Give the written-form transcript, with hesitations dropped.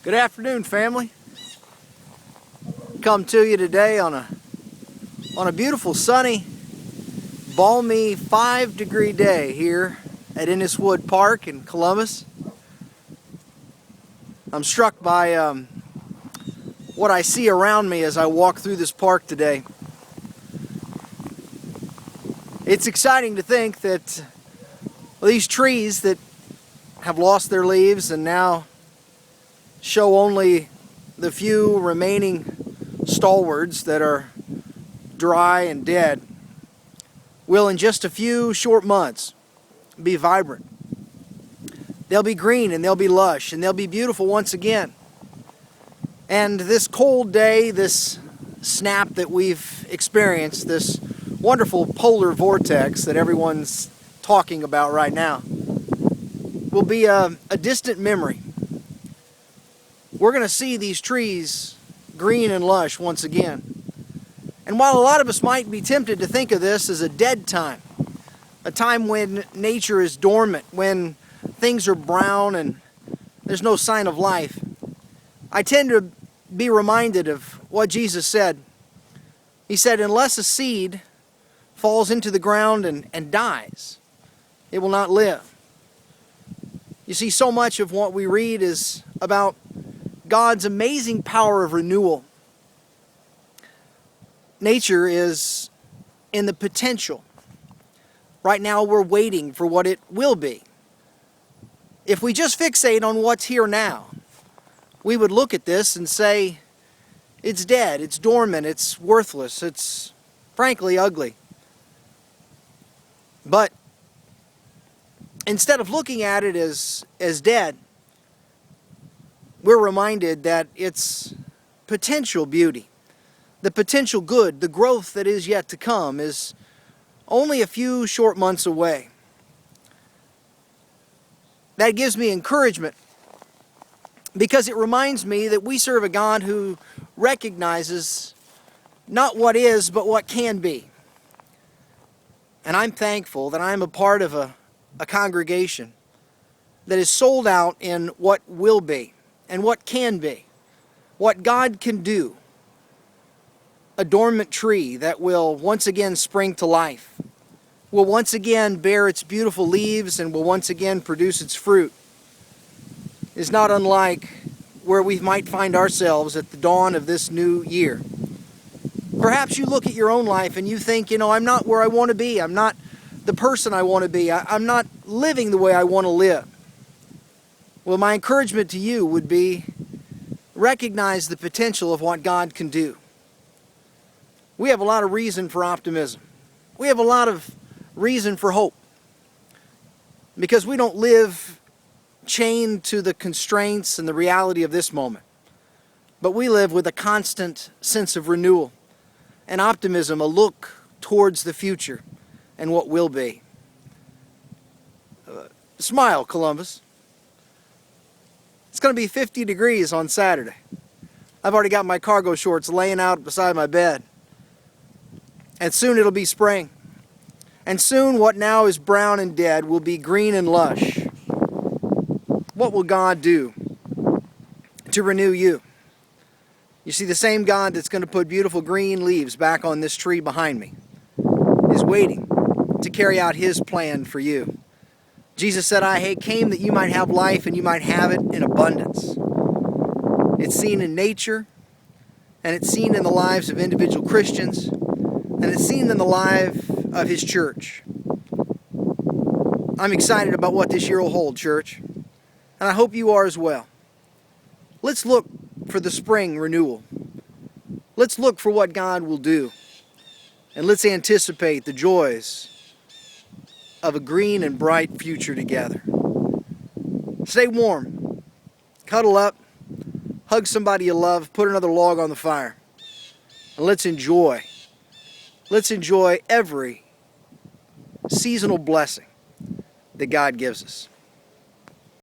Good afternoon, family. Come to you today on a beautiful, sunny, balmy 5-degree day here at Inniswood Park in Columbus. I'm struck by what I see around me as I walk through this park today. It's exciting to think that these trees that have lost their leaves and now show only the few remaining stalwarts that are dry and dead will in just a few short months be vibrant. They'll be green and they'll be lush and they'll be beautiful once again. And this cold day, this snap that we've experienced, this wonderful polar vortex that everyone's talking about right now, will be a distant memory. We're going to see these trees green and lush once again. And while a lot of us might be tempted to think of this as a dead time, a time when nature is dormant, when things are brown and there's no sign of life, I tend to be reminded of what Jesus said. He said, unless a seed falls into the ground and dies, it will not live. You see, so much of what we read is about God's amazing power of renewal. Nature is in the potential. Right now we're waiting for what it will be. If we just fixate on what's here now, we would look at this and say, it's dead, it's dormant, it's worthless, it's frankly ugly. But instead of looking at it as dead, we're reminded that its potential beauty, the potential good, the growth that is yet to come is only a few short months away. That gives me encouragement because it reminds me that we serve a God who recognizes not what is, but what can be. And I'm thankful that I'm a part of a congregation that is sold out in what will be and what can be, what God can do. A dormant tree that will once again spring to life, will once again bear its beautiful leaves and will once again produce its fruit, is not unlike where we might find ourselves at the dawn of this new year. Perhaps you look at your own life and you think, I'm not where I want to be. I'm not the person I want to be. I'm not living the way I want to live. Well, my encouragement to you would be recognize the potential of what God can do. We have a lot of reason for optimism. We have a lot of reason for hope because we don't live chained to the constraints and the reality of this moment. But we live with a constant sense of renewal and optimism, a look towards the future and what will be. Smile, Columbus. It's going to be 50 degrees on Saturday. I've already got my cargo shorts laying out beside my bed. And soon it'll be spring. And soon what now is brown and dead will be green and lush. What will God do to renew you? You see, the same God that's going to put beautiful green leaves back on this tree behind me is waiting to carry out His plan for you. Jesus said, I came that you might have life and you might have it in abundance. It's seen in nature, and it's seen in the lives of individual Christians, and it's seen in the life of His church. I'm excited about what this year will hold, church, and I hope you are as well. Let's look for the spring renewal. Let's look for what God will do, and let's anticipate the joys of a green and bright future together. Stay warm, cuddle up, hug somebody you love, put another log on the fire, and let's enjoy every seasonal blessing that God gives us.